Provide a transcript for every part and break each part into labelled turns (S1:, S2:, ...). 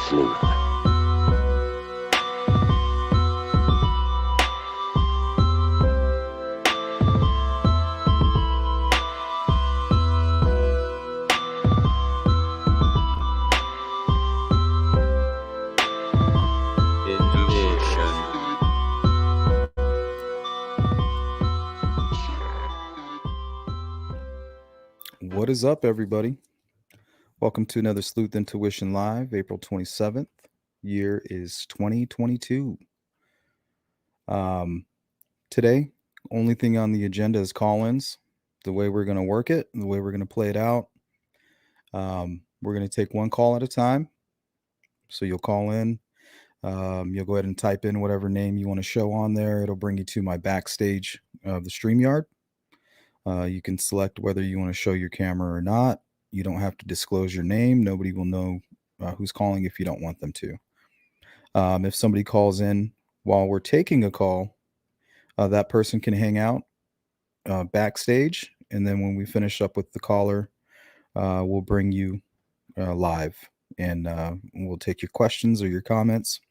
S1: sleuth.
S2: What is up, everybody? Welcome to another Sleuth Intuition Live, April 27th. Year is 2022. Today, only thing on the agenda is call-ins. The way we're going to work it, the way we're going to play it out. We're going to take one call at a time. So you'll call in. You'll go ahead and type in whatever name you want to show on there. It'll bring you to my backstage of the StreamYard. You can select whether you want to show your camera or not. You don't have to disclose your name. Nobody will know who's calling if you don't want them to. If somebody calls in while we're taking a call, that person can hang out backstage. And then when we finish up with the caller, we'll bring you live and we'll take your questions or your comments.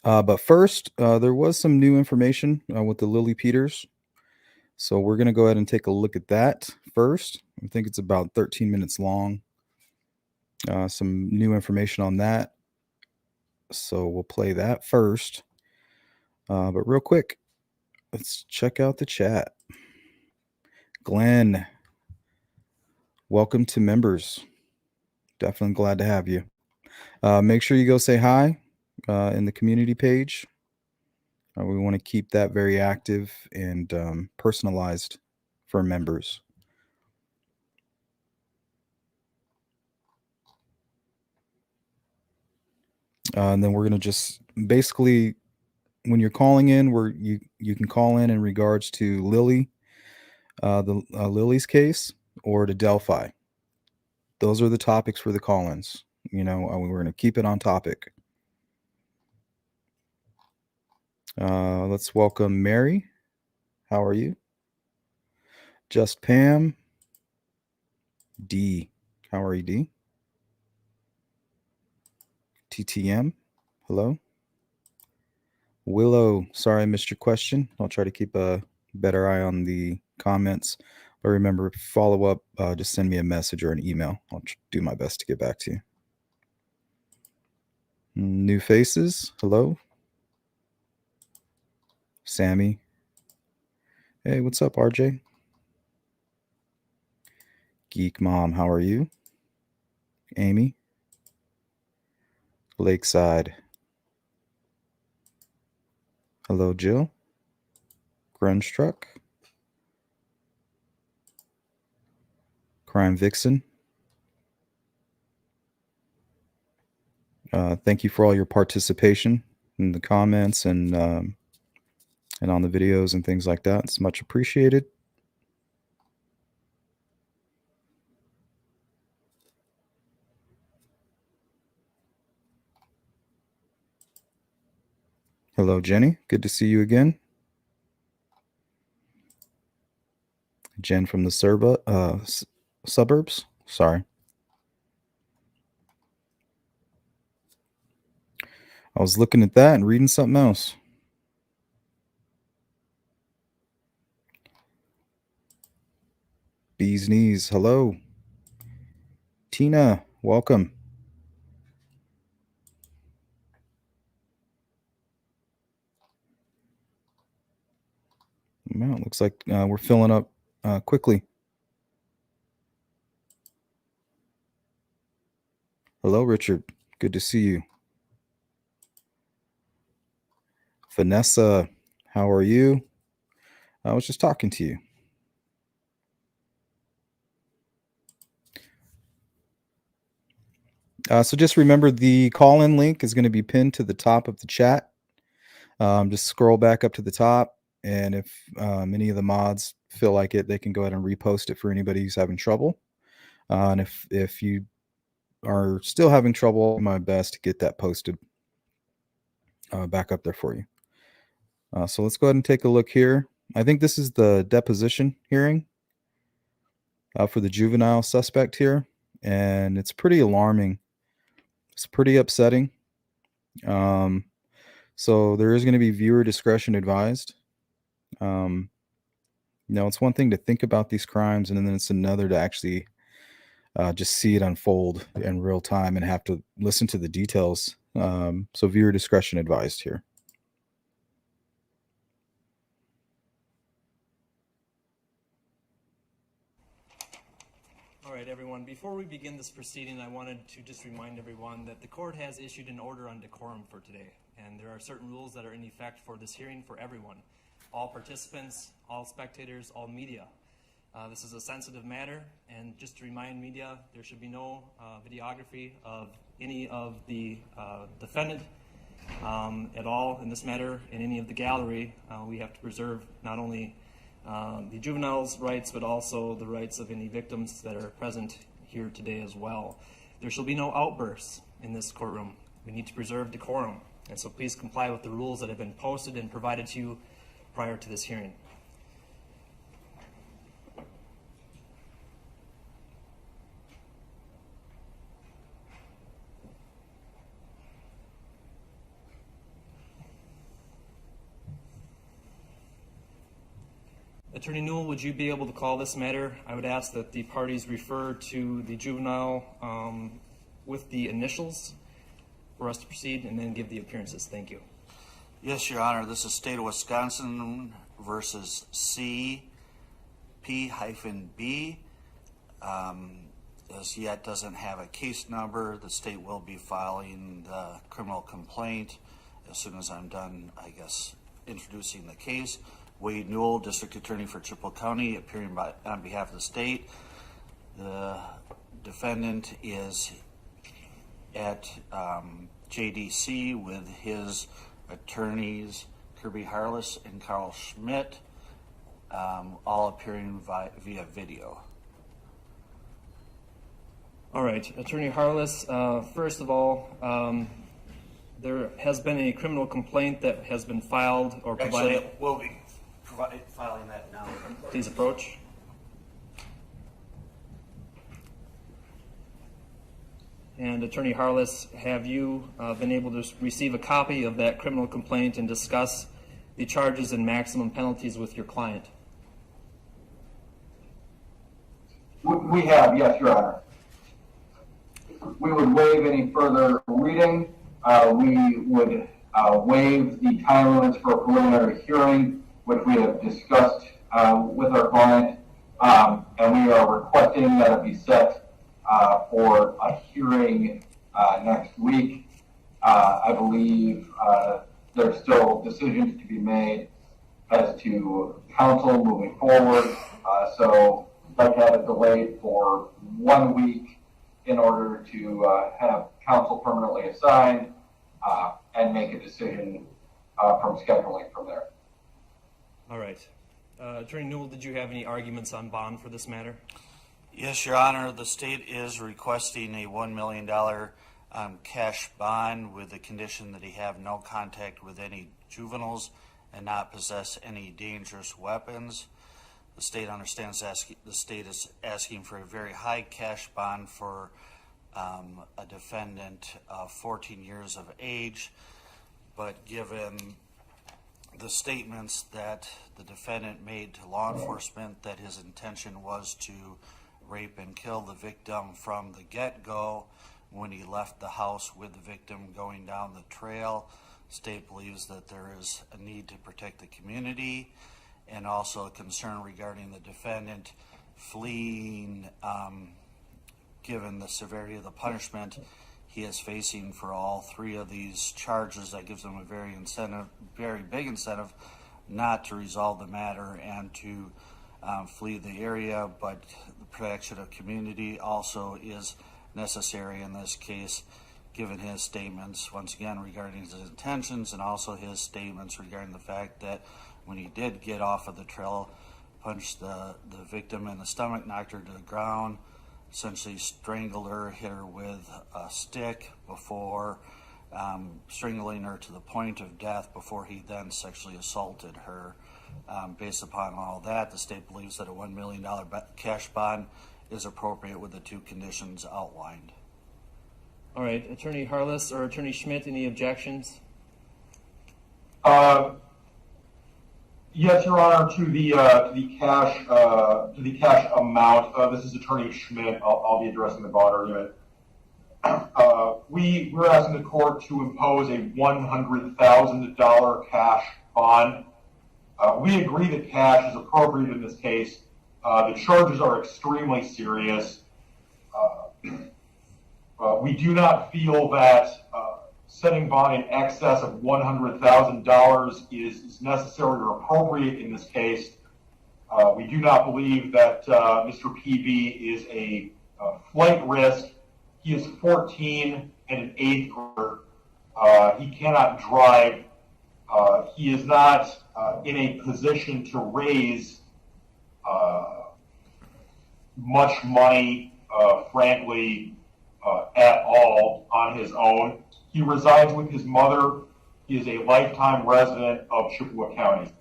S2: But first, there was some new information with the Lily Peters. So we're going to go ahead and take a look at that first. I think it's about 13 minutes long. Some new information on that. So we'll play that first. But real quick, let's check out the chat. Glenn, welcome to members. Definitely glad to have you. Make sure you go say hi in the community page. We want to keep that very active and personalized for members. And then we're going to just basically, when you're calling in, you can call in regards to Lily, Lily's case, or to Delphi. Those are the topics for the call-ins. You know, we're going to keep it on topic. Let's welcome Mary. How are you? Just Pam. D. How are you, D? TTM. Hello. Willow. Sorry I missed your question. I'll try to keep a better eye on the comments. But remember, follow up, just send me a message or an email. I'll do my best to get back to you. New faces. Hello. Sammy. Hey, what's up, RJ? Geek Mom, how are you? Amy. Lakeside. Hello, Jill. Grunge Truck. Crime Vixen. Thank you for all your participation in the comments and on the videos and things like that. It's much appreciated. Hello, Jenny. Good to see you again. Jen from the suburbs. Sorry. I was looking at that and reading something else. Bee's Knees. Hello. Tina, welcome. Well, it looks like we're filling up quickly. Hello, Richard. Good to see you. Vanessa, how are you? I was just talking to you. So just remember the call-in link is going to be pinned to the top of the chat. Just scroll back up to the top. And if any of the mods feel like it, they can go ahead and repost it for anybody who's having trouble. And if you are still having trouble, I'll do my best to get that posted back up there for you. So let's go ahead and take a look here. I think this is the deposition hearing for the juvenile suspect here. And it's pretty alarming. It's pretty upsetting. Um, so there is going to be viewer discretion advised. Um, it's one thing to think about these crimes, and then it's another to actually just see it unfold in real time and have to listen to the details. So viewer discretion advised here.
S1: All right, everyone. Before we begin this proceeding, I wanted to just remind everyone that the court has issued an order on decorum for today, and there are certain rules that are in effect for this hearing for everyone, all participants, all spectators, all media. This is a sensitive matter, and just to remind media, there should be no videography of any of the defendant at all in this matter in any of the gallery. We have to preserve not only the juvenile's rights, but also the rights of any victims that are present here today as well. There shall be no outbursts in this courtroom. We need to preserve decorum, and so please comply with the rules that have been posted and provided to you prior to this hearing. Attorney Newell, would you be able to call this matter? I would ask that the parties refer to the juvenile with the initials for us to proceed, and then give the appearances. Thank you.
S3: Yes, Your Honor. This is State of Wisconsin versus CP-B. As yet doesn't have a case number. The state will be filing the criminal complaint as soon as I'm done, I guess, introducing the case. Wade Newell, District Attorney for Chippewa County, appearing on behalf of the state. The defendant is at JDC with his attorneys Kirby Harless and Carl Schmidt, all appearing via video.
S1: All right, Attorney Harless, first of all, there has been a criminal complaint that has been filed or provided.
S3: Actually, we'll be filing that now.
S1: Please approach. And Attorney Harless, have you been able to receive a copy of that criminal complaint and discuss the charges and maximum penalties with your client?
S4: We have, yes, Your Honor. We would waive any further reading. We would waive the time limits for a preliminary hearing, which we have discussed with our client, and we are requesting that it be set for a hearing next week. I believe there's still decisions to be made as to counsel moving forward, so I'd like to have it delayed for 1 week in order to have counsel permanently assigned and make a decision from scheduling from there.
S1: All right. Attorney Newell, did you have any arguments on bond for this matter?
S3: Yes, Your Honor. The state is requesting a $1 million cash bond with the condition that he have no contact with any juveniles and not possess any dangerous weapons. The state understands the state is asking for a very high cash bond for a defendant of 14 years of age, but given the statements that the defendant made to law enforcement that his intention was to rape and kill the victim from the get-go when he left the house with the victim going down the trail, the state believes that there is a need to protect the community and also a concern regarding the defendant fleeing, given the severity of the punishment he is facing for all three of these charges. That gives him a very big incentive not to resolve the matter and to flee the area, but the protection of community also is necessary in this case, given his statements, once again, regarding his intentions and also his statements regarding the fact that when he did get off of the trail, punched the victim in the stomach, knocked her to the ground, essentially strangled her, hit her with a stick before strangling her to the point of death before he then sexually assaulted her. Based upon all that, the state believes that a $1 million cash bond is appropriate with the two conditions outlined.
S1: All right, Attorney Harless or Attorney Schmidt, any objections?
S5: Yes, Your Honor, to the cash amount. This is Attorney Schmidt. I'll be addressing the bond argument. We're asking the court to impose a $100,000 cash bond. We agree that cash is appropriate in this case. The charges are extremely serious. We do not feel that setting bond in excess of $100,000 is necessary or appropriate in this case. We do not believe that Mr. PB is a flight risk. He is 14 and an 8th grader. He cannot drive. He is not in a position to raise much money, frankly, at all on his own. He resides with his mother. He is a lifetime resident of Chippewa County.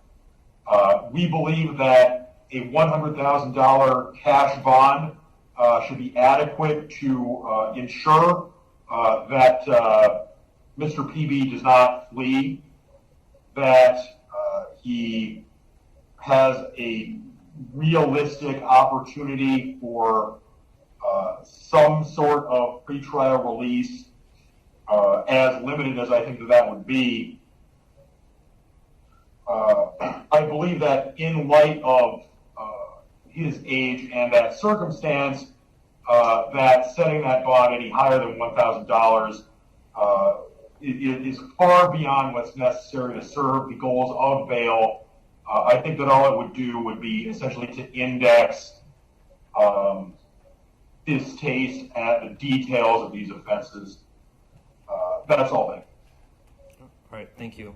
S5: We believe that a $100,000 cash bond should be adequate to ensure that Mr. PB does not flee, that he has a realistic opportunity for some sort of pretrial release, as limited as I think that would be. I believe that in light of his age and that circumstance, that setting that bond any higher than $1,000 is far beyond what's necessary to serve the goals of bail. I think that all it would do would be essentially to index distaste at the details of these offenses. That's all then.
S1: All right, thank you.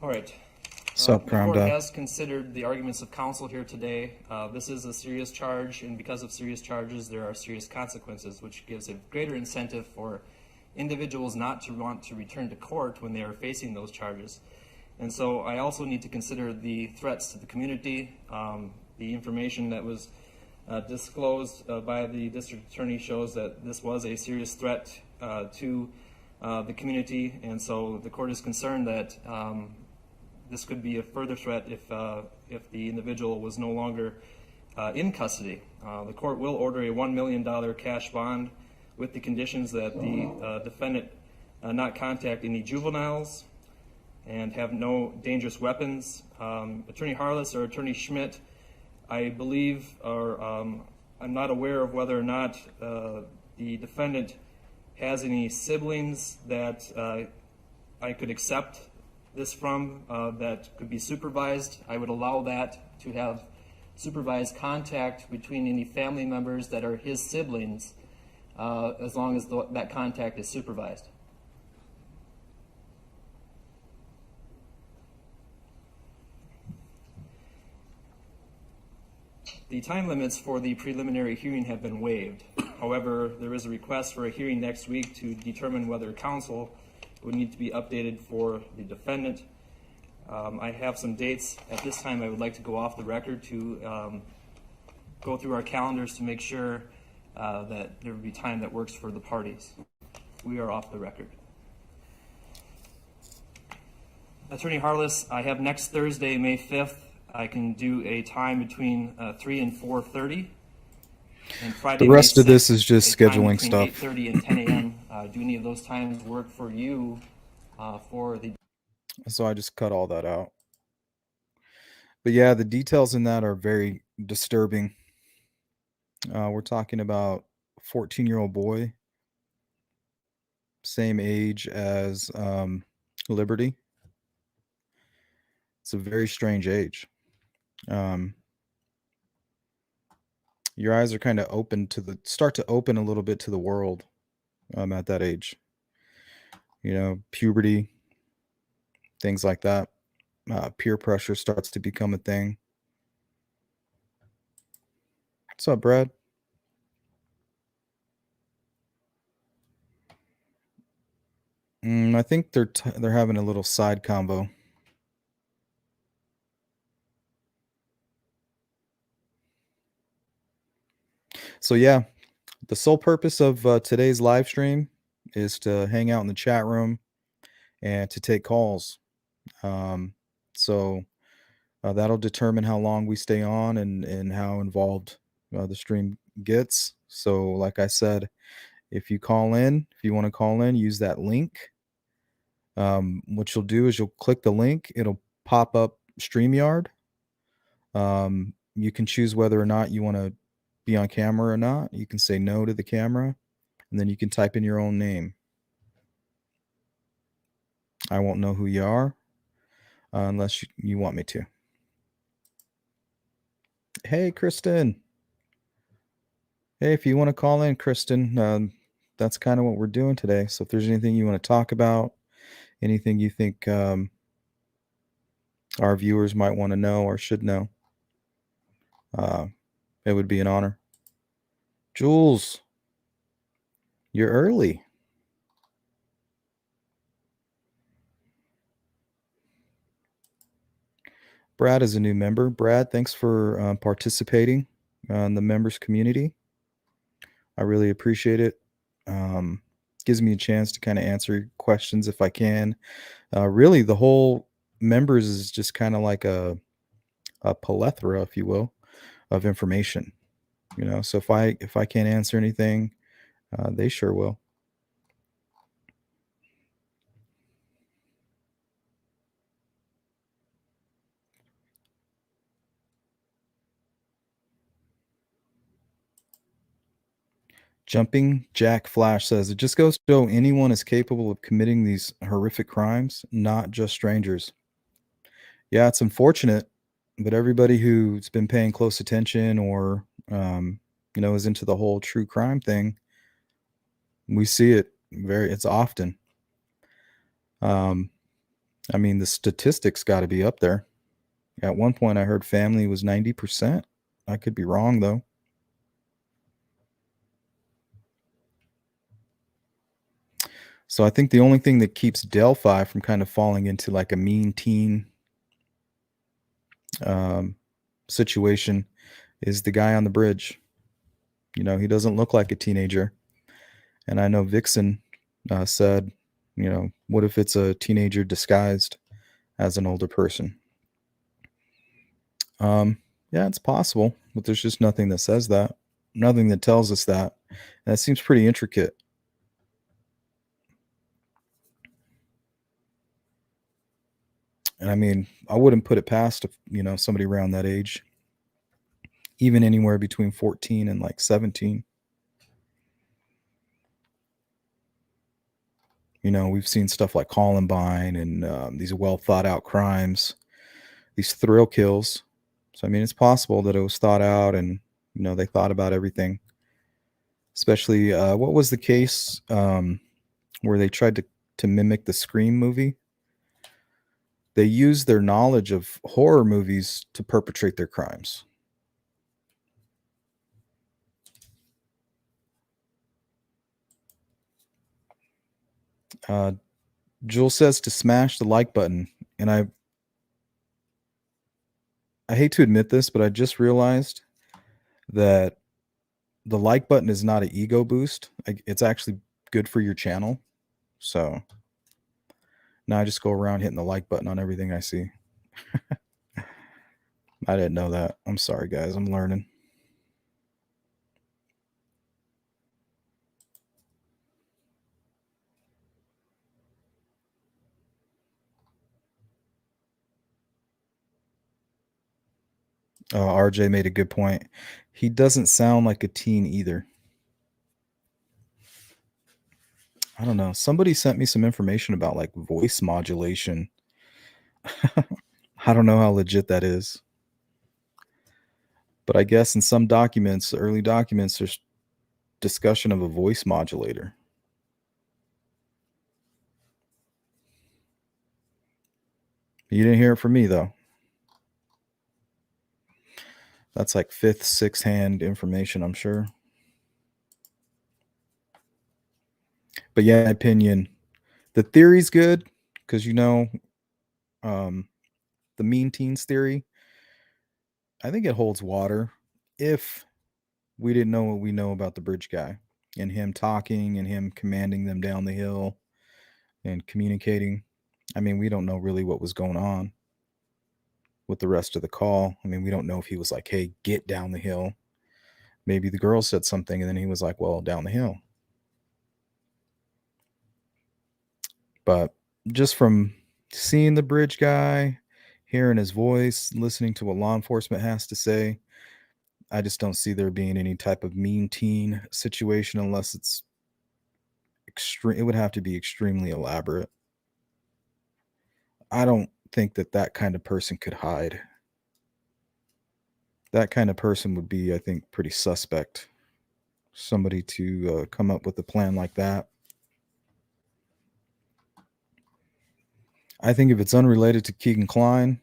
S1: All right.
S2: Sup,
S1: the court
S2: Cromda?
S1: has considered the arguments of counsel here today. This is a serious charge, and because of serious charges, there are serious consequences, which gives a greater incentive for individuals not to want to return to court when they are facing those charges. And so I also need to consider the threats to the community. The information that was disclosed by the district attorney shows that this was a serious threat to the community, and so the court is concerned that this could be a further threat if the individual was no longer in custody. The court will order a $1 million cash bond with the conditions that the defendant not contact any juveniles and have no dangerous weapons. Attorney Harless or Attorney Schmidt, I believe, or I'm not aware of whether or not the defendant has any siblings that I could accept this from that could be supervised. I would allow that to have supervised contact between any family members that are his siblings, as long as that contact is supervised. The time limits for the preliminary hearing have been waived. However, there is a request for a hearing next week to determine whether counsel would need to be updated for the defendant. I have some dates. At this time, I would like to go off the record to go through our calendars to make sure that there would be time that works for the parties. We are off the record. Attorney Harless, I have next Thursday, May 5th. I can do a time between 3 and 4:30. And Friday,
S2: The rest
S1: May
S2: of this
S1: 6th,
S2: is just
S1: a time
S2: scheduling
S1: between
S2: stuff.
S1: 8:30 and 10 a.m. Do any of those times work for you for the...
S2: So I just cut all that out. But yeah, the details in that are very disturbing. We're talking about a 14-year-old boy, same age as Liberty. It's a very strange age. Your eyes are kind of open to start to open a little bit to the world at that age. You know, puberty, things like that. Peer pressure starts to become a thing. What's up, Brad? I think they're having a little side combo. So yeah, The sole purpose of today's live stream is to hang out in the chat room and to take calls. So that'll determine how long we stay on and how involved the stream gets. So, like I said, if you want to call in, use that link. What you'll do is you'll click the link. It'll pop up StreamYard. You can choose whether or not you want to be on camera or not. You can say no to the camera, and then you can type in your own name. I won't know who you are unless you want me to. Hey, Kristin. Hey, if you want to call in, Kristin, that's kind of what we're doing today. So if there's anything you want to talk about, anything you think our viewers might want to know or should know, it would be an honor. Jules, you're early. Brad is a new member. Brad, thanks for participating in the members community. I really appreciate it. Gives me a chance to kind of answer questions if I can. Really, the whole members is just kind of like a plethora, if you will, of information. So if I can't answer anything, they sure will. Jumping Jack Flash says, it just goes to show anyone is capable of committing these horrific crimes, not just strangers. Yeah, it's unfortunate, but everybody who's been paying close attention or, is into the whole true crime thing, we see it it's often. The statistics got to be up there. At one point I heard family was 90%. I could be wrong though. So I think the only thing that keeps Delphi from kind of falling into like a mean teen situation is the guy on the bridge. He doesn't look like a teenager. And I know Vixen said, what if it's a teenager disguised as an older person? Yeah, it's possible, but there's just nothing that says that. Nothing that tells us that. And it seems pretty intricate. And I wouldn't put it past, somebody around that age, even anywhere between 14 and like 17. We've seen stuff like Columbine and these well thought out crimes, these thrill kills. So, it's possible that it was thought out and, they thought about everything. Especially, what was the case where they tried to mimic the Scream movie? They used their knowledge of horror movies to perpetrate their crimes. Jules says to smash the like button. And I hate to admit this, but I just realized that the like button is not an ego boost. It's actually good for your channel. So now I just go around hitting the like button on everything I see. I didn't know that. I'm sorry, guys. I'm learning. RJ made a good point. He doesn't sound like a teen either. I don't know. Somebody sent me some information about like voice modulation. I don't know how legit that is. But I guess in some documents, early documents, there's discussion of a voice modulator. You didn't hear it from me, though. That's like fifth, sixth hand information, I'm sure. But yeah, in my opinion, the theory's good because, the mean teens theory, I think it holds water if we didn't know what we know about the bridge guy and him talking and him commanding them down the hill and communicating. I mean, we don't know really what was going on with the rest of the call. I mean, we don't know if he was like, hey, get down the hill. Maybe the girl said something and then he was like, well, down the hill. But just from seeing the bridge guy, hearing his voice, listening to what law enforcement has to say, I just don't see there being any type of mean teen situation unless it's extreme. It would have to be extremely elaborate. I don't think that kind of person could hide. That kind of person would be, I think, pretty suspect. Somebody to come up with a plan like that. I think if it's unrelated to Keegan Kline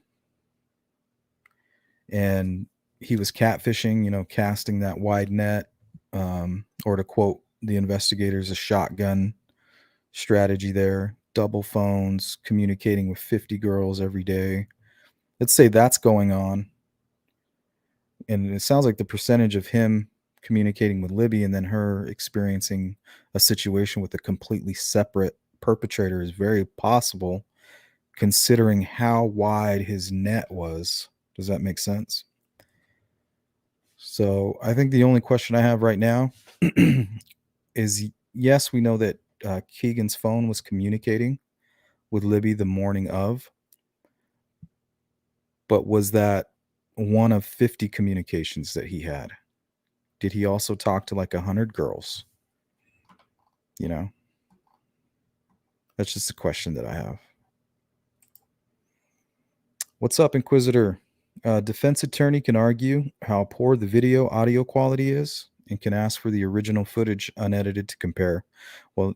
S2: and he was catfishing, casting that wide net, or to quote the investigators, a shotgun strategy there, double phones, communicating with 50 girls every day. Let's say that's going on. And it sounds like the percentage of him communicating with Libby and then her experiencing a situation with a completely separate perpetrator is very possible, considering how wide his net was. Does that make sense? So I think the only question I have right now is, yes, we know that Keegan's phone was communicating with Libby the morning of, but was that one of 50 communications that he had? Did he also talk to like 100 girls? That's just a question that I have. What's up, Inquisitor? Defense attorney can argue how poor the video audio quality is and can ask for the original footage unedited to compare. Well,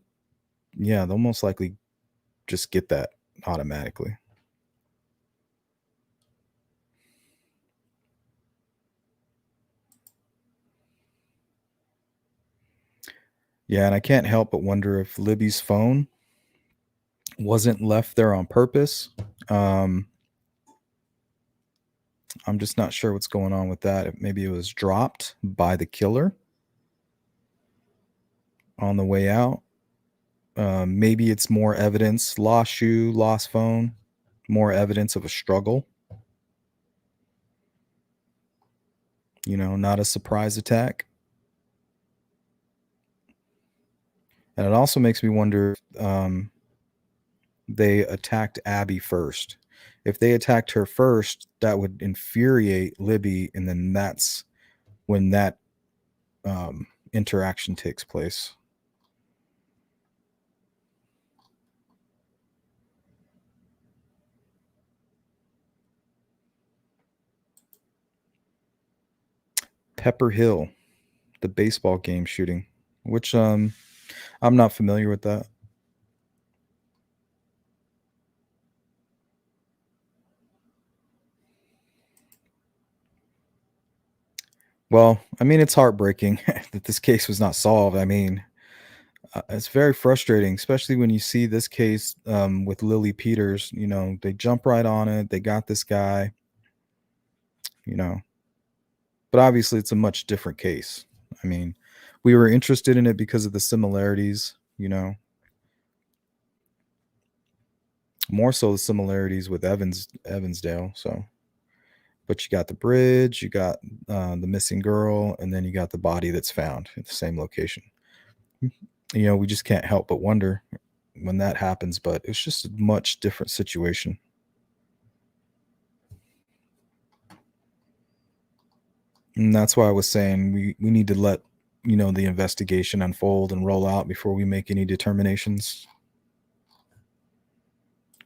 S2: yeah, they'll most likely just get that automatically. Yeah, and I can't help but wonder if Libby's phone wasn't left there on purpose. I'm just not sure what's going on with that. Maybe it was dropped by the killer on the way out. Maybe it's more evidence, lost shoe, lost phone, more evidence of a struggle. Not a surprise attack. And it also makes me wonder if they attacked Abby first. If they attacked her first, that would infuriate Libby, and then that's when that interaction takes place. Pepper Hill, the baseball game shooting, which I'm not familiar with that. Well, I mean, it's heartbreaking that this case was not solved. I mean, it's very frustrating, especially when you see this case with Lily Peters. They jump right on it. They got this guy, but obviously it's a much different case. I mean, we were interested in it because of the similarities, more so the similarities with Evansdale. So, but you got the bridge, you got the missing girl, and then you got the body that's found at the same location. We just can't help but wonder when that happens, but it's just a much different situation. And that's why I was saying we need to let, the investigation unfold and roll out before we make any determinations.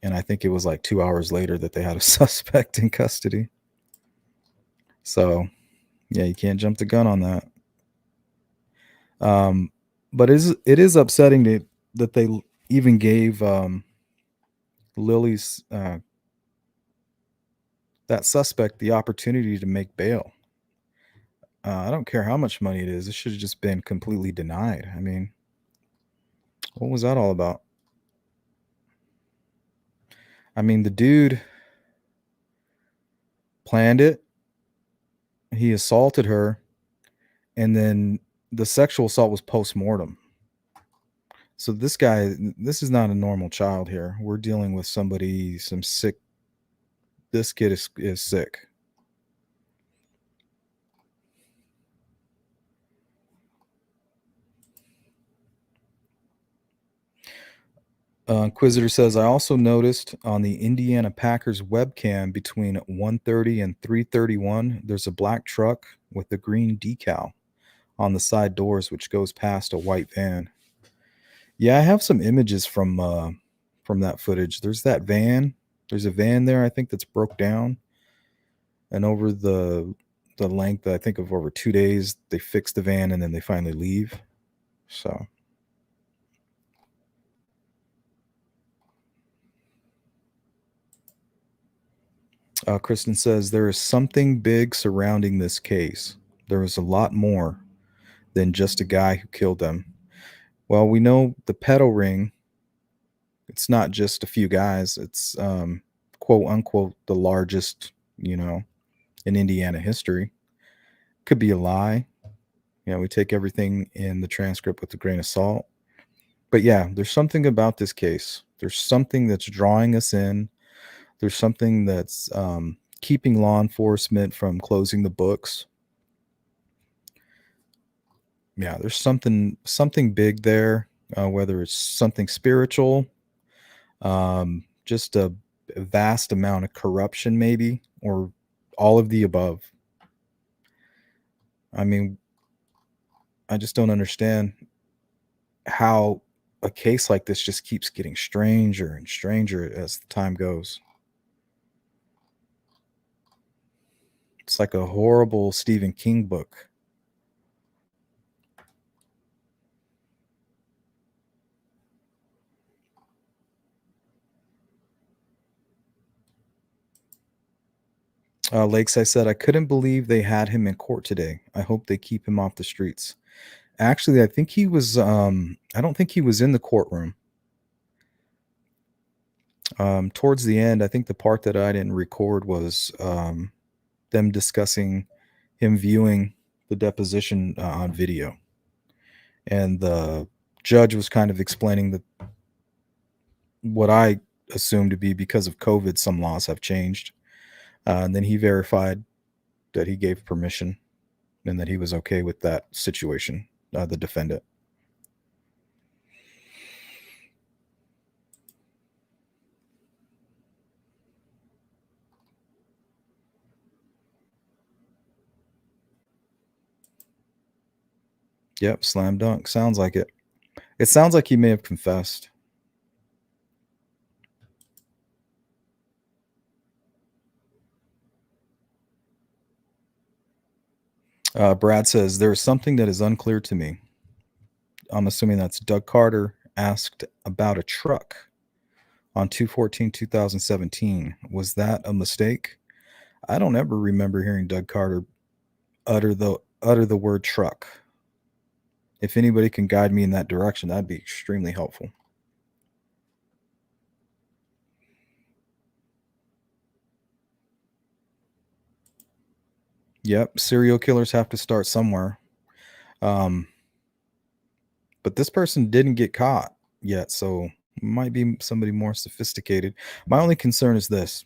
S2: And I think it was like 2 hours later that they had a suspect in custody. So, yeah, you can't jump the gun on that. But it is upsetting that they even gave Lily's that suspect the opportunity to make bail. I don't care how much money it is. It should have just been completely denied. I mean, what was that all about? I mean, the dude planned it. He assaulted her, And then the sexual assault was post-mortem. So this guy, this is not a normal child here. We're dealing with somebody, some sick. This kid is sick. Inquisitor says, I also noticed on the Indiana Packers webcam between 1:30 and 3:31, there's a black truck with a green decal on the side doors, which goes past a white van. Yeah, I have some images from that footage. There's that van. There's a van there, I think, that's broke down. And over the length, I think, of over 2 days, they fix the van and then they finally leave. So Kristin says, there is something big surrounding this case. There is a lot more than just a guy who killed them. Well, we know the pedo ring, it's not just a few guys. It's quote unquote the largest, in Indiana history. Could be a lie. We take everything in the transcript with a grain of salt. But yeah, there's something about this case. There's something that's drawing us in. There's something that's keeping law enforcement from closing the books. Yeah, there's something big there, whether it's something spiritual, just a vast amount of corruption maybe, or all of the above. I mean, I just don't understand how a case like this just keeps getting stranger and stranger as the time goes. It's like a horrible Stephen King book. Lakes, I said, I couldn't believe they had him in court today. I hope they keep him off the streets. Actually, I think he was, I don't think he was in the courtroom. Towards the end, I think the part that I didn't record was them discussing him viewing the deposition on video. And the judge was kind of explaining that what I assumed to be because of COVID, some laws have changed. And then he verified that he gave permission and that he was okay with that situation, the defendant. Yep, slam dunk. Sounds like it. It sounds like he may have confessed. Brad says, there is something that is unclear to me. I'm assuming that's Doug Carter asked about a truck on 2/14/2017. Was that a mistake? I don't ever remember hearing Doug Carter utter the word truck. If anybody can guide me in that direction, that'd be extremely helpful. Yep, serial killers have to start somewhere. But this person didn't get caught yet, so it might be somebody more sophisticated. My only concern is this.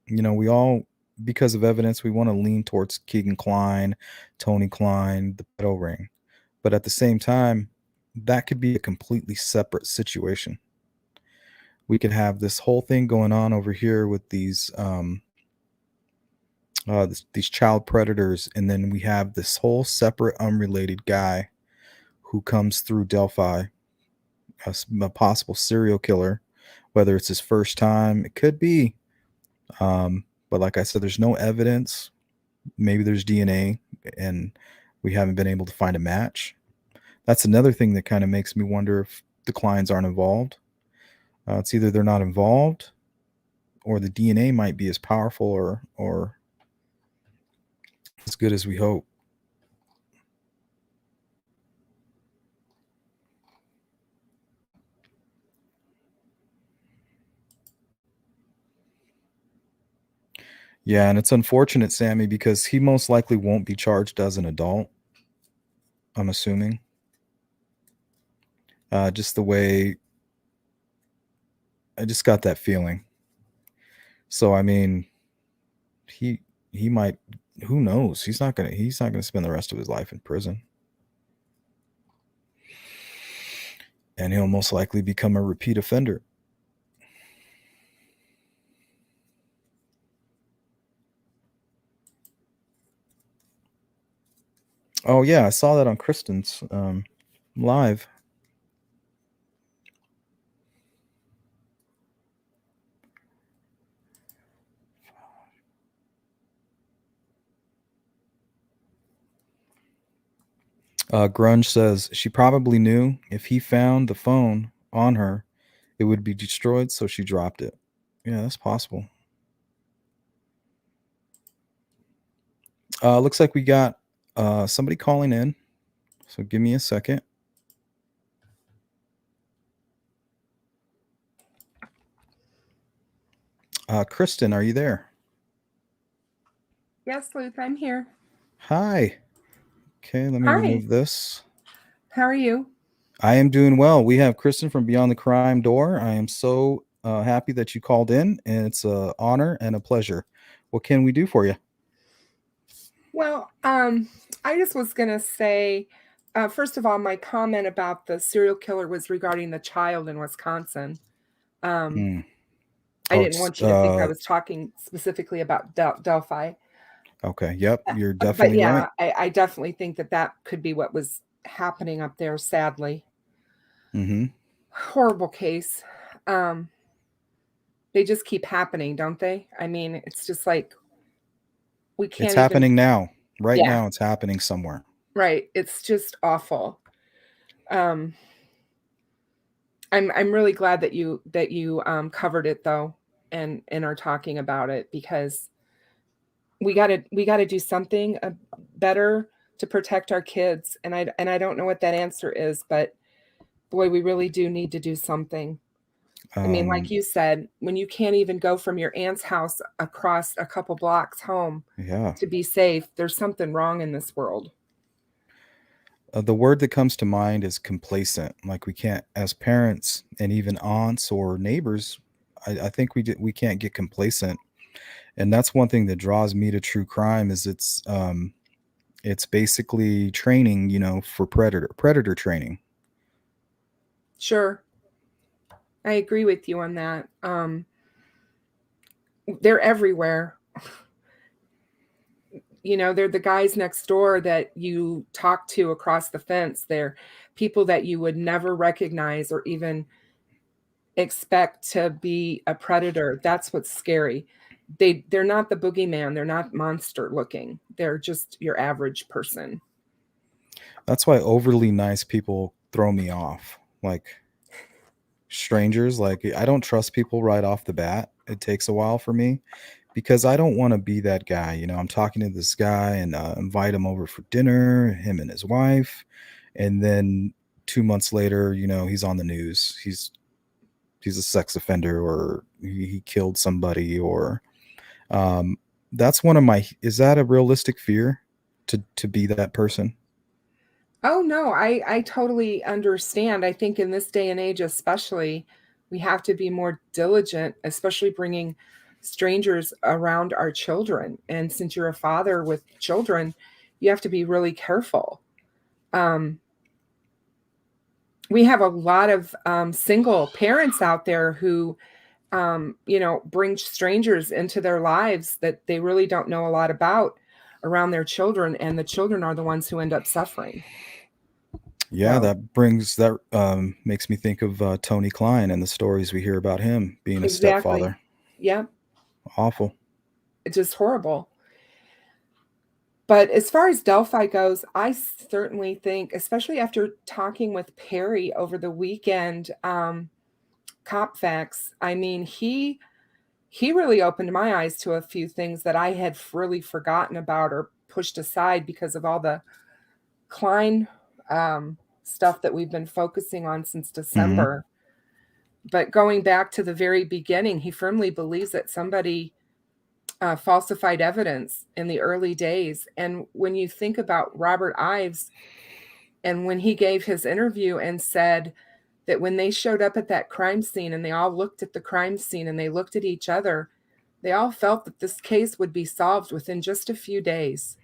S2: We all, because of evidence, we want to lean towards Keegan Kline, Tony Kline, the pedo ring. But at the same time, that could be a completely separate situation. We could have this whole thing going on over here with these child predators, and then we have this whole separate, unrelated guy who comes through Delphi, a possible serial killer, whether it's his first time, it could be. But like I said, there's no evidence. Maybe there's DNA, and we haven't been able to find a match. That's another thing that kind of makes me wonder if the Kleins aren't involved. It's either they're not involved, or the DNA might be as powerful or as good as we hope. Yeah, and it's unfortunate, Sammy, because he most likely won't be charged as an adult. I'm assuming. Just the way I just got that feeling. So I mean, he might. Who knows? He's not gonna spend the rest of his life in prison, and he'll most likely become a repeat offender. Oh yeah, I saw that on Kristin's live. Grunge says she probably knew if he found the phone on her, it would be destroyed, so she dropped it. Yeah, that's possible. Looks like we got somebody calling in, so give me a second. Kristin, are you there?
S6: Yes, Luke, I'm here.
S2: Hi. Okay, let me
S6: Hi.
S2: remove this.
S6: How are you?
S2: I am doing well. We have Kristin from Beyond the Crime Door. I am so happy that you called in, and it's an honor and a pleasure. What can we do for you?
S6: Well, I just was going to say, first of all, my comment about the serial killer was regarding the child in Wisconsin. I didn't want you to think I was talking specifically about Delphi.
S2: Okay. Yep. You're definitely
S6: but yeah,
S2: right.
S6: I definitely think that could be what was happening up there, sadly.
S2: Mm-hmm.
S6: Horrible case. They just keep happening, don't they? I mean, it's just like we can't.
S2: It's happening now. Right now, it's happening somewhere.
S6: Right. It's just awful. I'm really glad that you covered it though, and are talking about it, because we got to do something better to protect our kids. And I don't know what that answer is, but boy, we really do need to do something. I mean, like you said, when you can't even go from your aunt's house across a couple blocks home to be safe, there's something wrong in this world.
S2: The word that comes to mind is complacent. Like we can't, as parents and even aunts or neighbors, I think we can't get complacent. And that's one thing that draws me to true crime is it's basically training, for predator training.
S6: Sure. I agree with you on that. They're everywhere. They're the guys next door that you talk to across the fence. They're people that you would never recognize or even expect to be a predator. That's what's scary. They're not the boogeyman. They're not monster looking. They're just your average person.
S2: That's why overly nice people throw me off. Like strangers, like I don't trust people right off the bat. It takes a while for me because I don't want to be that guy. I'm talking to this guy and invite him over for dinner, him and his wife. And then 2 months later, he's on the news. He's a sex offender, or he killed somebody, or that's one of my, is that a realistic fear to be that person?
S6: Oh, no, I totally understand. I think in this day and age, especially, we have to be more diligent, especially bringing strangers around our children. And since you're a father with children, you have to be really careful. We have a lot of single parents out there who, bring strangers into their lives that they really don't know a lot about around their children. And the children are the ones who end up suffering.
S2: Yeah, that makes me think of Tony Klein and the stories we hear about him being a stepfather.
S6: Yeah.
S2: Awful.
S6: It's just horrible. But as far as Delphi goes, I certainly think, especially after talking with Perry over the weekend, Cop Facts, I mean, he really opened my eyes to a few things that I had really forgotten about or pushed aside because of all the Klein stuff that we've been focusing on since December. Mm-hmm. But going back to the very beginning, he firmly believes that somebody falsified evidence in the early days. And when you think about Robert Ives, And when he gave his interview and said that when they showed up at that crime scene and they all looked at the crime scene and they looked at each other, they all felt that this case would be solved within just a few days.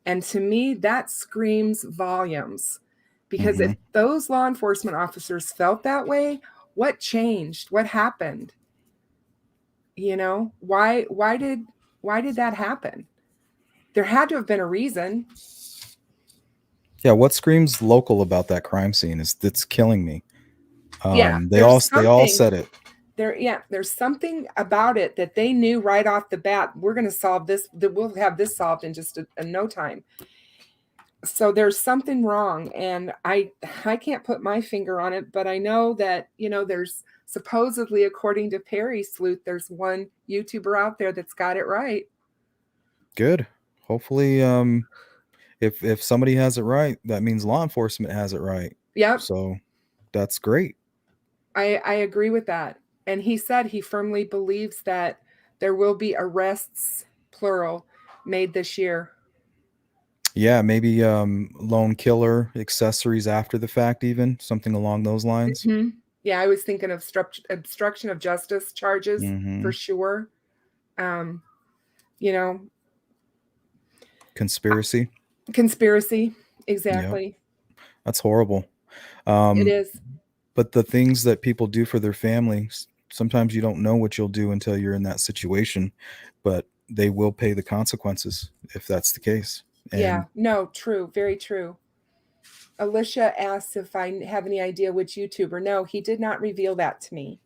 S6: And to me, that screams volumes, because if those law enforcement officers felt that way, what changed? What happened? You know, why did that happen? There had to have been a reason.
S2: Yeah, what screams local about that crime scene is that's killing me. They all said it.
S6: There's something about it that they knew right off the bat. We're going to solve this. That we'll have this solved in just in no time. So there's something wrong, and I can't put my finger on it, but I know that, you know, there's supposedly, according to Perry Sleuth, there's one YouTuber out there that's got it right.
S2: Good. Hopefully, if somebody has it right, that means law enforcement has it right.
S6: Yep.
S2: So that's great.
S6: I agree with that. And he said he firmly believes that there will be arrests, plural, made this year.
S2: Yeah, maybe lone killer accessories after the fact, even something along those lines.
S6: Mm-hmm. Yeah, I was thinking of obstruction of justice charges for sure. You know,
S2: conspiracy,
S6: exactly.
S2: Yep. That's horrible.
S6: It is.
S2: But the things that people do for their families, sometimes you don't know what you'll do until you're in that situation, but they will pay the consequences if that's the case. And
S6: yeah, no, true. Very true. Alicia asks if I have any idea which YouTuber. No, he did not reveal that to me.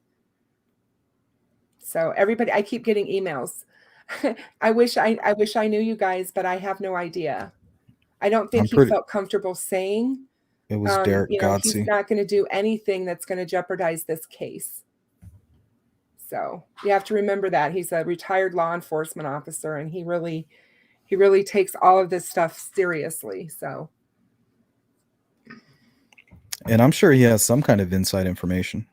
S6: So everybody, I keep getting emails. I wish I knew you guys, but I have no idea. I don't think he felt comfortable saying.
S2: It was Derek Godsey.
S6: He's not going to do anything that's going to jeopardize this case. So you have to remember that he's a retired law enforcement officer, and he really takes all of this stuff seriously. So.
S2: And I'm sure he has some kind of inside information.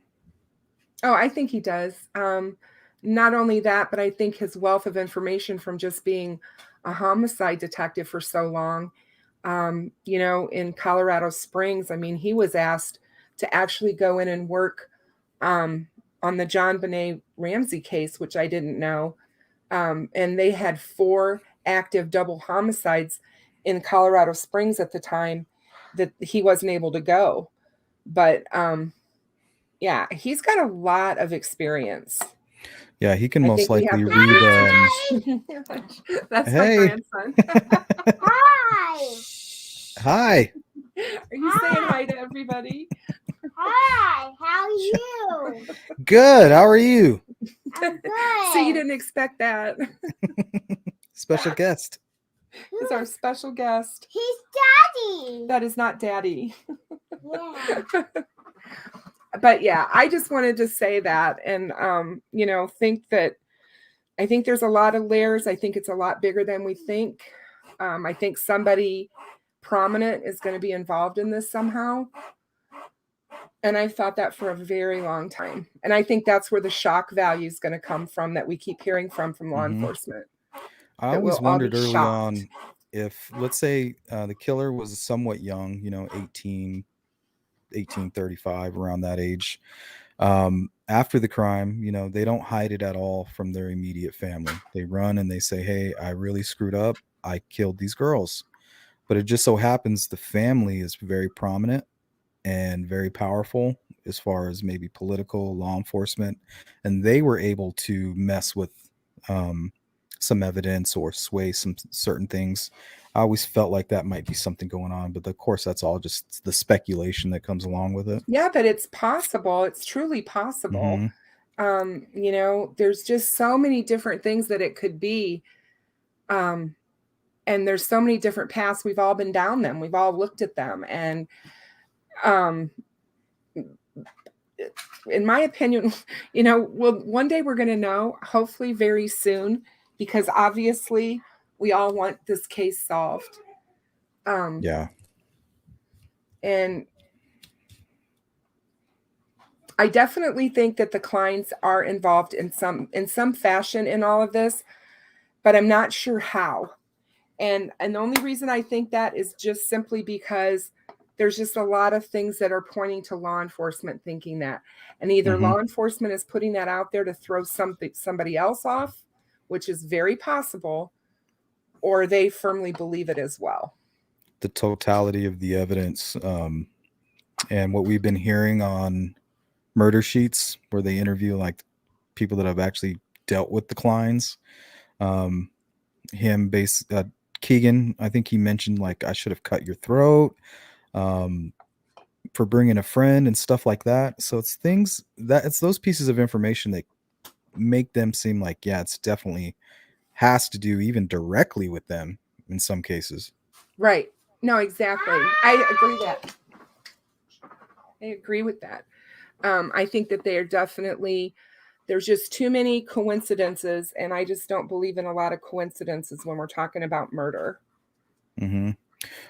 S6: Oh, I think he does. Not only that, but I think his wealth of information from just being a homicide detective for so long, you know, in Colorado Springs, I mean, he was asked to actually go in and work on the John Benet Ramsey case, which I didn't know. And they had 4 active double homicides in Colorado Springs at the time that he wasn't able to go. But yeah, he's got a lot of experience.
S2: Yeah, he can most likely read.
S6: That's my grandson.
S7: Hi.
S2: Hi.
S6: Are you saying hi to everybody?
S7: Hi. How are you?
S2: Good. How are you?
S7: I'm good.
S6: So you didn't expect that.
S2: Special guest.
S6: Is our special guest.
S7: He's Daddy.
S6: That is not Daddy.
S7: Yeah.
S6: But yeah, I just wanted to say that, and you know, I think there's a lot of layers. I think it's a lot bigger than we think. I think somebody prominent is going to be involved in this somehow. And I've thought that for a very long time. And I think that's where the shock value is going to come from that we keep hearing from law enforcement.
S2: I always wondered early on if, let's say, the killer was somewhat young, you know, 1835, around that age. After the crime, you know, they don't hide it at all from their immediate family. They run and they say, hey, I really screwed up. I killed these girls. But it just so happens the family is very prominent and very powerful as far as maybe political, law enforcement. And they were able to mess with some evidence or sway some certain things. I always felt like that might be something going on, but of course that's all just the speculation that comes along with it.
S6: Yeah, but it's possible. It's truly possible. You know, there's just so many different things that it could be. And there's so many different paths. We've all been down them. We've all looked at them. And in my opinion, you know, one day we're going to know, hopefully very soon, because obviously we all want this case solved.
S2: Yeah.
S6: And I definitely think that the Kleins are involved in some fashion in all of this, but I'm not sure how. And the only reason I think that is just simply because there's just a lot of things that are pointing to law enforcement thinking that. And either
S2: Mhm.
S6: law enforcement is putting that out there to throw somebody else off, which is very possible, or they firmly believe it as well.
S2: The totality of the evidence, and what we've been hearing on murder sheets where they interview like people that have actually dealt with the Kleins. Keegan, I think he mentioned like, I should have cut your throat, for bringing a friend and stuff like that. So it's those pieces of information that make them seem like, yeah, it's definitely has to do even directly with them in some cases.
S6: Right. No, exactly. I agree with that. I think that they are definitely, there's just too many coincidences, and I just don't believe in a lot of coincidences when we're talking about murder.
S2: Mm-hmm.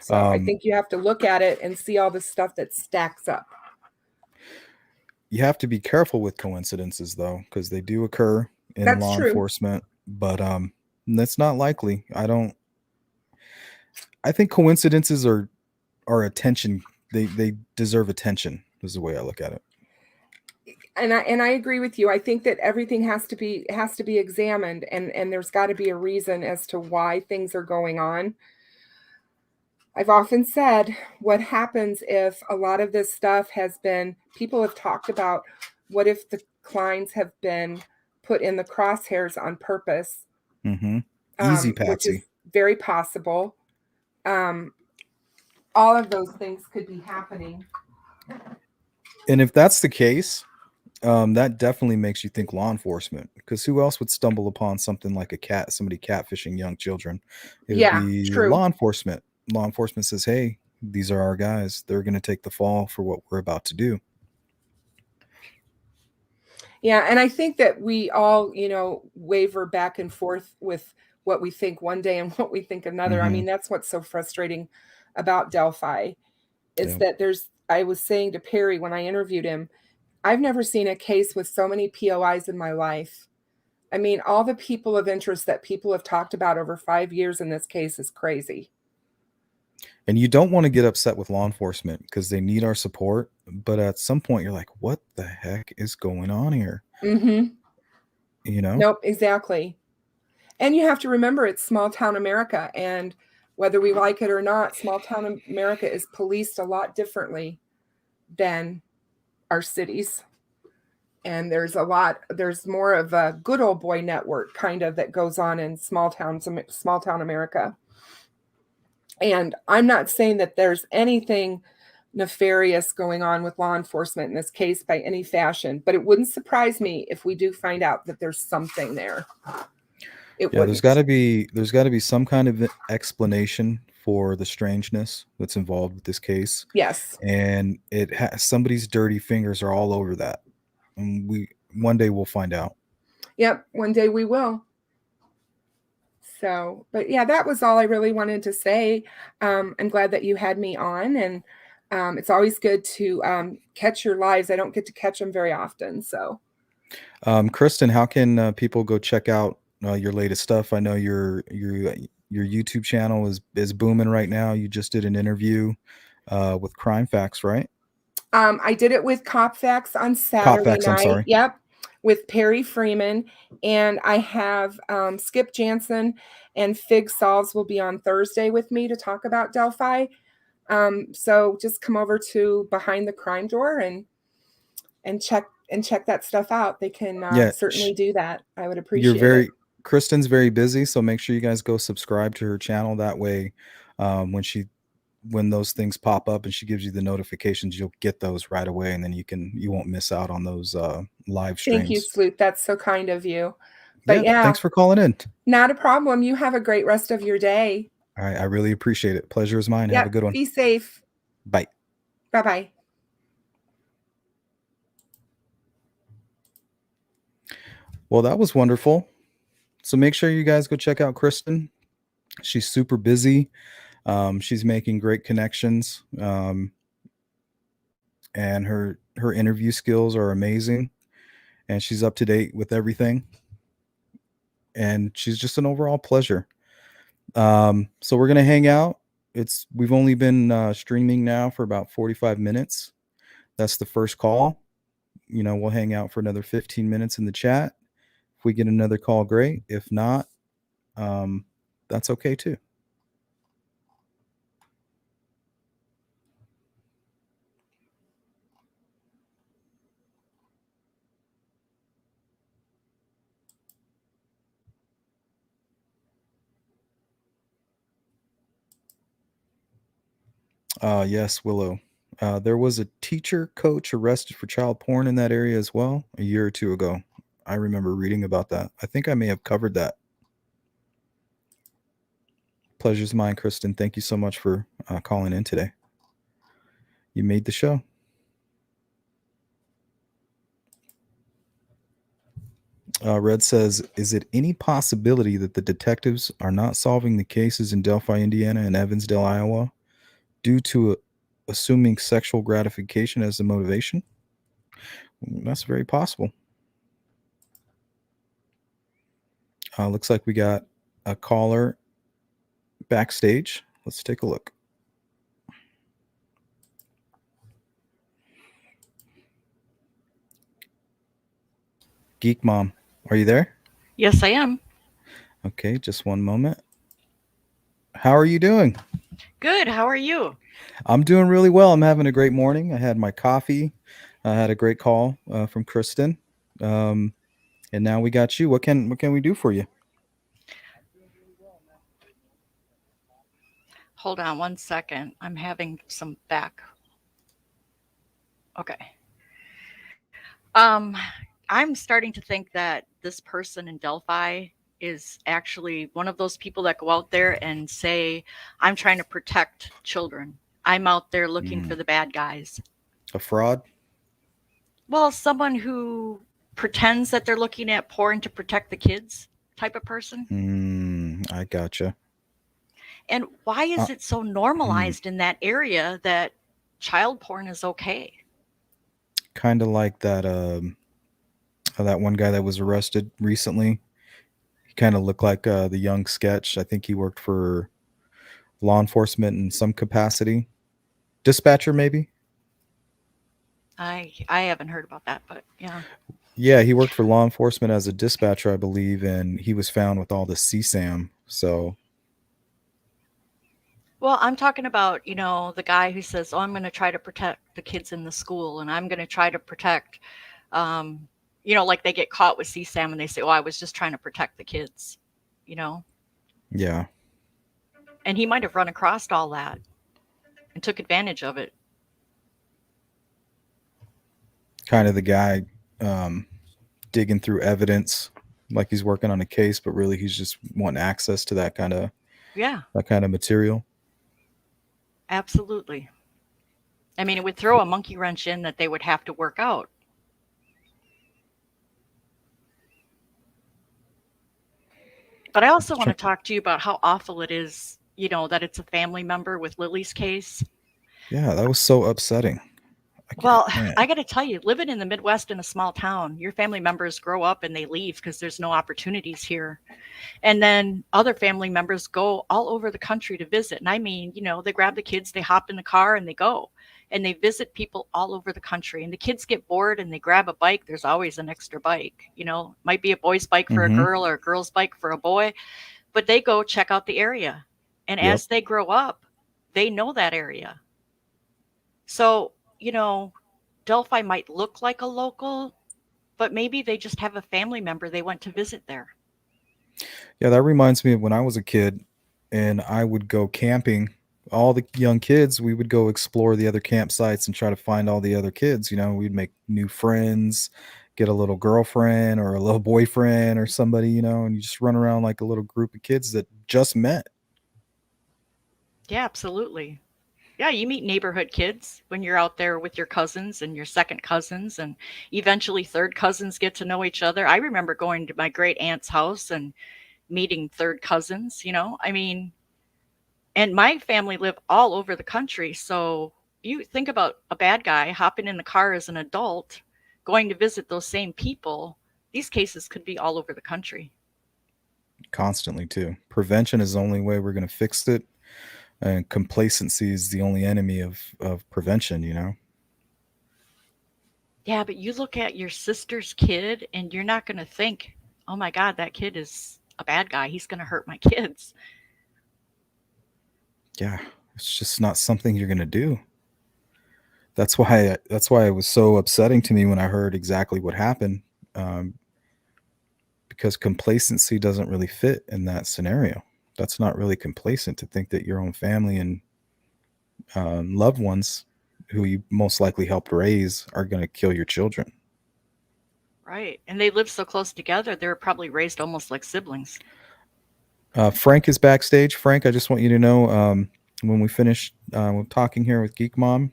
S6: So I think you have to look at it and see all the stuff that stacks up.
S2: You have to be careful with coincidences, though, because they do occur in
S6: That's
S2: law
S6: true.
S2: enforcement, but that's not likely. I think coincidences are attention. They deserve attention, is the way I look at it.
S6: And I agree with you. I think that everything has to be examined, and there's got to be a reason as to why things are going on. I've often said, what happens if a lot of this stuff people have talked about, what if the Kleins have been put in the crosshairs on purpose?
S2: Mm-hmm. Easy,
S6: Which
S2: Patsy.
S6: is very possible. All of those things could be happening.
S2: And if that's the case, that definitely makes you think law enforcement, because who else would stumble upon something like somebody catfishing young children? It would be
S6: true.
S2: law enforcement. Law enforcement says, hey, these are our guys. They're going to take the fall for what we're about to do.
S6: Yeah, and I think that we all, waver back and forth with what we think one day and what we think another.
S2: Mm-hmm.
S6: I mean, that's what's so frustrating about Delphi is that I was saying to Perry when I interviewed him, I've never seen a case with so many POIs in my life. I mean, all the people of interest that people have talked about over 5 years in this case is crazy.
S2: And you don't want to get upset with law enforcement because they need our support. But at some point, you're like, what the heck is going on here?
S6: Mm-hmm. Nope, exactly. And you have to remember, it's small town America. And whether we like it or not, small town America is policed a lot differently than our cities. And there's more of a good old boy network kind of that goes on in small town America. And I'm not saying that there's anything nefarious going on with law enforcement in this case by any fashion, but it wouldn't surprise me if we do find out that there's something there.
S2: There's got to be some kind of explanation for the strangeness that's involved with this case.
S6: Yes.
S2: And somebody's dirty fingers are all over that. And one day we'll find out.
S6: Yep, one day we will. So, but yeah, that was all I really wanted to say. I'm glad that you had me on, and it's always good to catch your lives. I don't get to catch them very often. So,
S2: Kristin, how can people go check out your latest stuff? I know your YouTube channel is booming right now. You just did an interview with Crime Facts, right?
S6: I did it with Cop Facts on Saturday night.
S2: I'm sorry.
S6: Yep, with Perry Freeman, and I have Skip Jansen and Fig Solves will be on Thursday with me to talk about Delphi. So just come over to Behind the Crime Door and check that stuff out. They can certainly do that. I would appreciate it.
S2: Kristin's very busy, so make sure you guys go subscribe to her channel. That way, when those things pop up and she gives you the notifications, you'll get those right away, and then you won't miss out on those live streams.
S6: Thank you, Sloot. That's so kind of you. But
S2: thanks for calling in.
S6: Not a problem. You have a great rest of your day.
S2: All right, I really appreciate it. Pleasure is mine. Have a good one.
S6: Be safe.
S2: Bye.
S6: Bye-bye.
S2: Well, that was wonderful. So make sure you guys go check out Kristin. She's super busy. She's making great connections. And her interview skills are amazing. And she's up to date with everything. And she's just an overall pleasure. So we're going to hang out we've only been streaming now for about 45 minutes. That's the first call. We'll hang out for another 15 minutes in the chat. If we get another call, great. If not, that's okay too. Yes, Willow. There was a teacher coach arrested for child porn in that area as well a year or two ago. I remember reading about that. I think I may have covered that. Pleasure's mine, Kristin. Thank you so much for calling in today. You made the show. Red says, is it any possibility that the detectives are not solving the cases in Delphi, Indiana and Evansdale, Iowa due to assuming sexual gratification as the motivation? That's very possible. Looks like we got a caller backstage. Let's take a look. Geek Mom, are you there?
S8: Yes, I am.
S2: Okay, just one moment. How are you doing?
S8: Good. How are you?
S2: I'm doing really well. I'm having a great morning. I had my coffee. I had a great call from Kristin. And now we got you. What can we do for you?
S8: Hold on one second. I'm having some back. Okay. I'm starting to think that this person in Delphi is actually one of those people that go out there and say, I'm trying to protect children. I'm out there looking for the bad guys.
S2: A fraud?
S8: Well, someone who pretends that they're looking at porn to protect the kids type of person.
S2: I gotcha.
S8: And why is it so normalized in that area that child porn is okay?
S2: Kind of like that that one guy that was arrested recently. He kind of looked like the young Sketch. I think he worked for law enforcement in some capacity. Dispatcher, maybe?
S8: I haven't heard about that, but yeah.
S2: Yeah, he worked for law enforcement as a dispatcher, I believe, and he was found with all the CSAM. So
S8: Well, I'm talking about, the guy who says, oh, I'm going to try to protect the kids in the school and I'm going to try to protect, like they get caught with CSAM and they say, oh, I was just trying to protect the kids,
S2: Yeah.
S8: And he might have run across all that and took advantage of it.
S2: Kind of the guy digging through evidence like he's working on a case, but really he's just wanting access to that kind of material.
S8: Absolutely. I mean, it would throw a monkey wrench in that they would have to work out. But I also want to talk to you about how awful it is, that it's a family member with Lily's case.
S2: Yeah, that was so upsetting.
S8: Well, I got to tell you, living in the Midwest in a small town, your family members grow up and they leave because there's no opportunities here. And then other family members go all over the country to visit. And I mean, they grab the kids, they hop in the car and they go. And they visit people all over the country. And the kids get bored and they grab a bike. There's always an extra bike. Might be a boy's bike for a girl or a girl's bike for a boy. But they go check out the area. And as they grow up, they know that area. So, Delphi might look like a local, but maybe they just have a family member they went to visit there.
S2: Yeah, that reminds me of when I was a kid and I would go camping. All the young kids, we would go explore the other campsites and try to find all the other kids. We'd make new friends, get a little girlfriend or a little boyfriend or somebody, and you just run around like a little group of kids that just met.
S8: Yeah, absolutely. Yeah, you meet neighborhood kids when you're out there with your cousins and your second cousins, and eventually third cousins get to know each other. I remember going to my great aunt's house and meeting third cousins, and my family live all over the country. So you think about a bad guy hopping in the car as an adult, going to visit those same people. These cases could be all over the country.
S2: Constantly, too. Prevention is the only way we're going to fix it. And complacency is the only enemy of prevention, you know?
S8: Yeah, but you look at your sister's kid and you're not going to think, oh my God, that kid is a bad guy. He's going to hurt my kids.
S2: Yeah, it's just not something you're going to do. That's why it was so upsetting to me when I heard exactly what happened, because complacency doesn't really fit in that scenario. That's not really complacent to think that your own family and loved ones who you most likely helped raise are going to kill your children.
S8: Right. And they lived so close together, they were probably raised almost like siblings.
S2: Frank is backstage. Frank, I just want you to know, when we finish talking here with Geek Mom,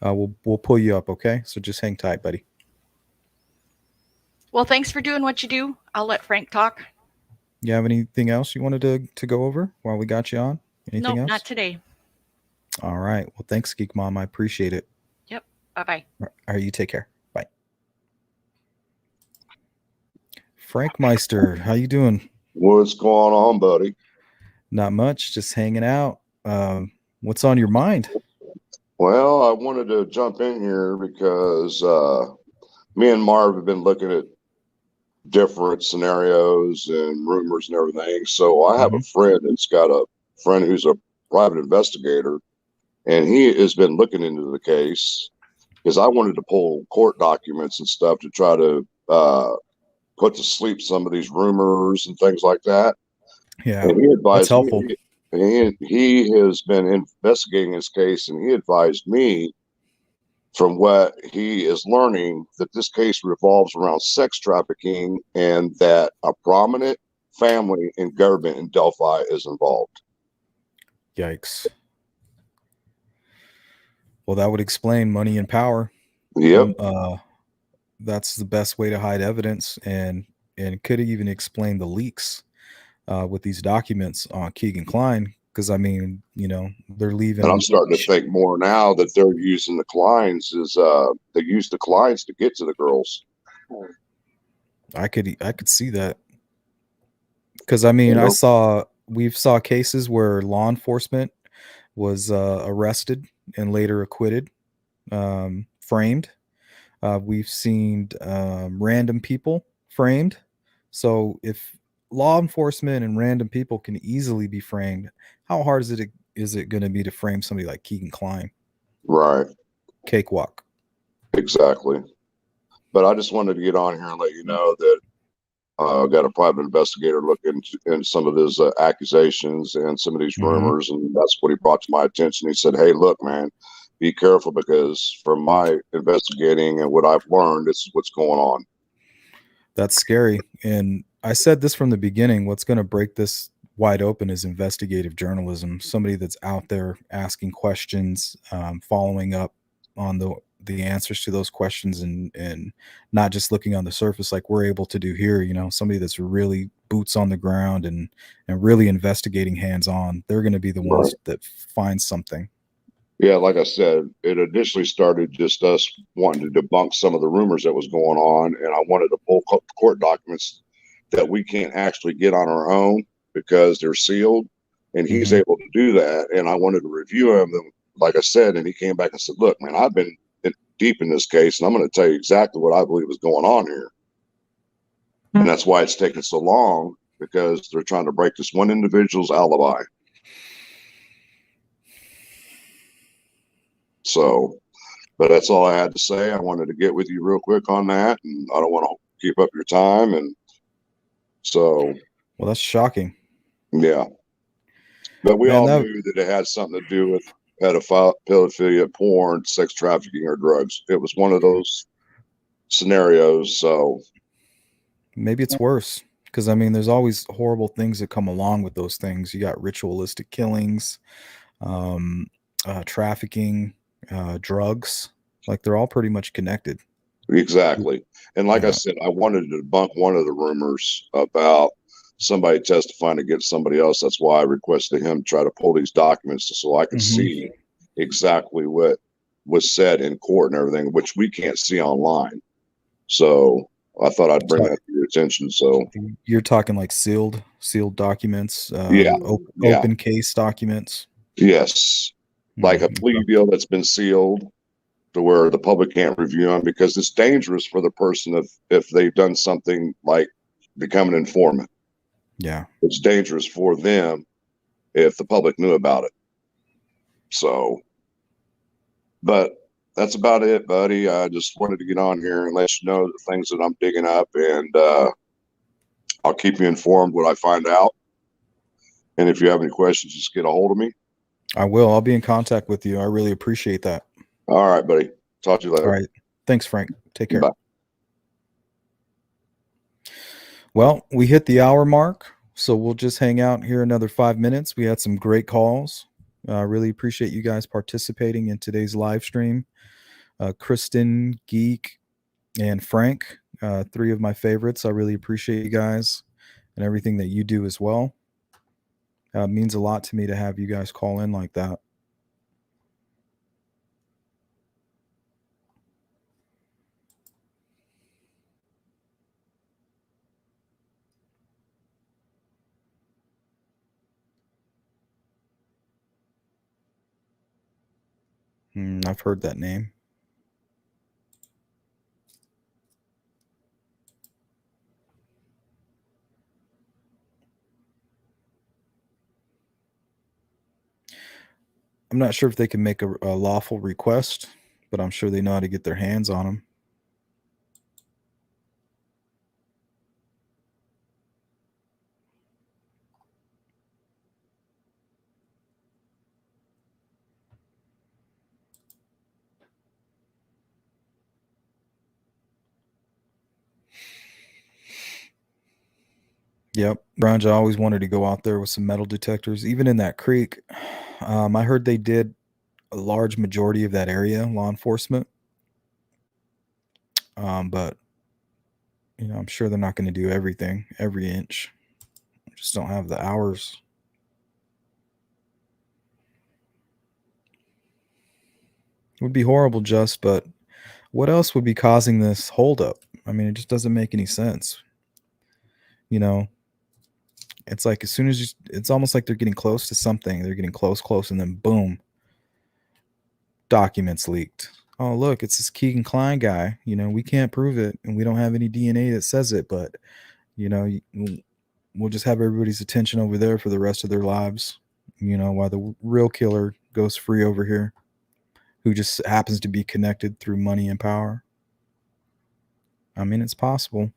S2: we'll pull you up, okay? So just hang tight, buddy.
S8: Well, thanks for doing what you do. I'll let Frank talk.
S2: You have anything else you wanted to go over while we got you on? Anything
S8: Nope,
S2: else?
S8: not today.
S2: All right. Well, thanks, Geek Mom. I appreciate it.
S8: Yep. Bye-bye.
S2: All right, you take care. Bye. Frank Meister, how you doing?
S9: What's going on, buddy?
S2: Not much, just hanging out. What's on your mind?
S9: Well, I wanted to jump in here because me and Marv have been looking at different scenarios and rumors and everything. So I have a friend that's got a friend who's a private investigator, and he has been looking into the case because I wanted to pull court documents and stuff to try to put to sleep some of these rumors and things like that.
S2: Yeah,
S9: and he advised
S2: that's helpful.
S9: He has been investigating his case, and he advised me, from what he is learning, that this case revolves around sex trafficking and that a prominent family and government in Delphi is involved.
S2: Yikes. Well, that would explain money and power.
S9: Yep.
S2: That's the best way to hide evidence, and could even explain the leaks with these documents on Keegan Klein, because I mean, you know, they're leaving.
S9: And I'm starting to think more now that they're using the Kleins they use the Kleins to get to the girls.
S2: I could see that, because I mean, we've saw cases where law enforcement was arrested and later acquitted, framed. We've seen random people framed. So if law enforcement and random people can easily be framed, how hard is it going to be to frame somebody like Keegan Klein?
S9: Right.
S2: Cakewalk.
S9: Exactly. But I just wanted to get on here and let you know that I got a private investigator looking into some of his accusations and some of these rumors, and that's what he brought to my attention. He said, "Hey, look, man, be careful, because from my investigating and what I've learned, this is what's going on."
S2: That's scary. And I said this from the beginning, what's going to break this wide open is investigative journalism. Somebody that's out there asking questions, following up on the answers to those questions, and not just looking on the surface like we're able to do here. You know, somebody that's really boots on the ground and really investigating hands-on. They're going to be the ones that find something.
S9: Yeah, like I said, it initially started just us wanting to debunk some of the rumors that was going on, and I wanted to pull court documents that we can't actually get on our own because they're sealed, and he's able to do that. And I wanted to review him, like I said, and he came back and said, "Look, man, I've been deep in this case, and I'm going to tell you exactly what I believe is going on here." And that's why it's taken so long, because they're trying to break this one individual's alibi. So, but that's all I had to say. I wanted to get with you real quick on that, and I don't want to keep up your time. And so,
S2: well, that's shocking.
S9: Yeah, but we all knew that it had something to do with pedophilia, porn, sex trafficking, or drugs. It was one of those scenarios. So
S2: maybe it's worse, because I mean, there's always horrible things that come along with those things. You got ritualistic killings, trafficking, drugs. Like, they're all pretty much connected.
S9: Exactly. And like I said, I wanted to debunk one of the rumors about somebody testifying against somebody else. That's why I requested him to try to pull these documents so I could see exactly what was said in court and everything, which we can't see online. So I thought I'd bring that to your attention. So
S2: you're talking like sealed documents,
S9: yeah.
S2: open case documents.
S9: Yes. Like a
S2: Mhm.
S9: plea deal that's been sealed to where the public can't review them, because it's dangerous for the person if they've done something like become an informant.
S2: Yeah.
S9: It's dangerous for them if the public knew about it. So, but that's about it, buddy. I just wanted to get on here and let you know the things that I'm digging up, and I'll keep you informed what I find out. And if you have any questions, just get a hold of me.
S2: I will. I'll be in contact with you. I really appreciate that.
S9: All right, buddy. Talk to you later.
S2: All right. Thanks, Frank. Take care.
S9: Bye.
S2: Well, we hit the hour mark, so we'll just hang out here another 5 minutes. We had some great calls. I really appreciate you guys participating in today's live stream. Kristin, Geek, and Frank, three of my favorites. I really appreciate you guys and everything that you do as well. It means a lot to me to have you guys call in like that. I've heard that name. I'm not sure if they can make a lawful request, but I'm sure they know how to get their hands on them. Yep. Branja always wanted to go out there with some metal detectors, even in that creek. I heard they did a large majority of that area, law enforcement. But, you know, I'm sure they're not going to do everything, every inch. Just don't have the hours. It would be horrible, just, but what else would be causing this holdup? I mean, it just doesn't make any sense. You know, it's like as soon as it's almost like they're getting close to something. They're getting close, and then boom, documents leaked. Oh, look, it's this Keegan Klein guy. You know, we can't prove it, and we don't have any DNA that says it, but, you know, we'll just have everybody's attention over there for the rest of their lives, you know, while the real killer goes free over here, who just happens to be connected through money and power. I mean, it's possible.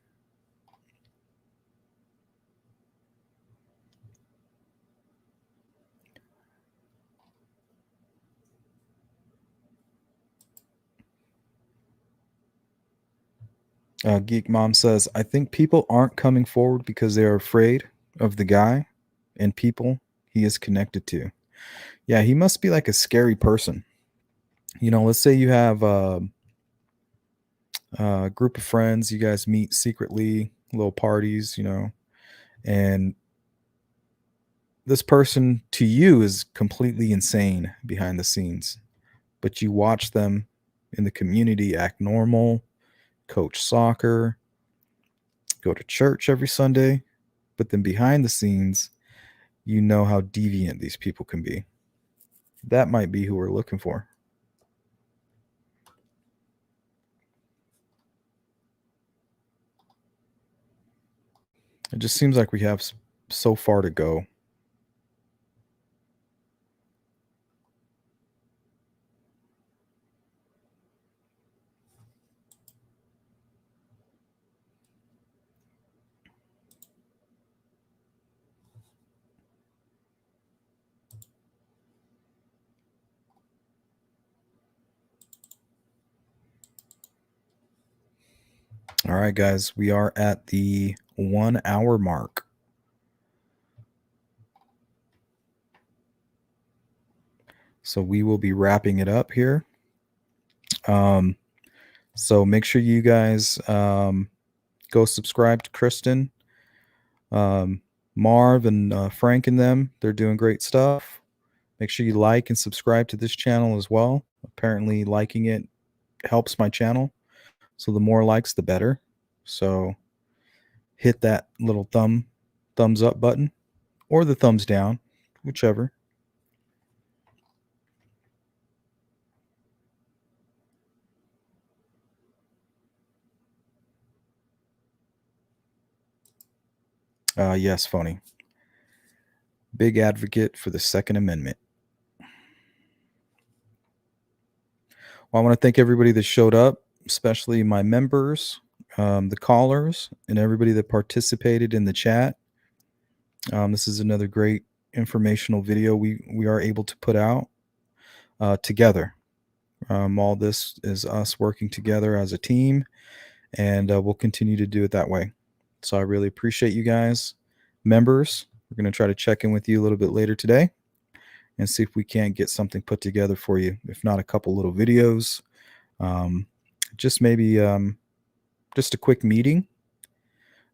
S2: Geek Mom says, I think people aren't coming forward because they are afraid of the guy and people he is connected to. Yeah, he must be like a scary person. You know, let's say you have a group of friends, you guys meet secretly, little parties, you know, and this person to you is completely insane behind the scenes, but you watch them in the community act normal, coach soccer, go to church every Sunday, but then behind the scenes, you know how deviant these people can be. That might be who we're looking for. It just seems like we have so far to go. All right, guys, we are at the 1 hour mark. So we will be wrapping it up here. So make sure you guys go subscribe to Kristin, Marv, and Frank and them. They're doing great stuff. Make sure you like and subscribe to this channel as well. Apparently liking it helps my channel. So the more likes, the better. So hit that little thumbs up button or the thumbs down, whichever. Yes, Phony. Big advocate for the Second Amendment. Well, I want to thank everybody that showed up, especially my members, the callers, and everybody that participated in the chat. This is another great informational video we are able to put out together. All this is us working together as a team, and we'll continue to do it that way. So I really appreciate you guys. Members, we're going to try to check in with you a little bit later today and see if we can't get something put together for you. If not, a couple little videos, just maybe just a quick meeting.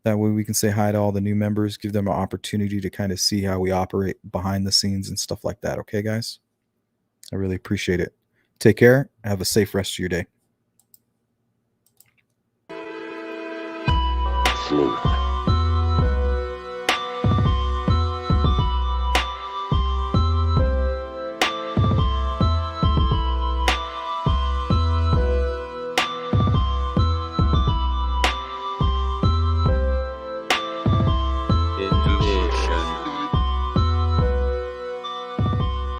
S2: That way we can say hi to all the new members, give them an opportunity to kind of see how we operate behind the scenes and stuff like that. Okay, guys? I really appreciate it. Take care. Have a safe rest of your day.
S9: Slow.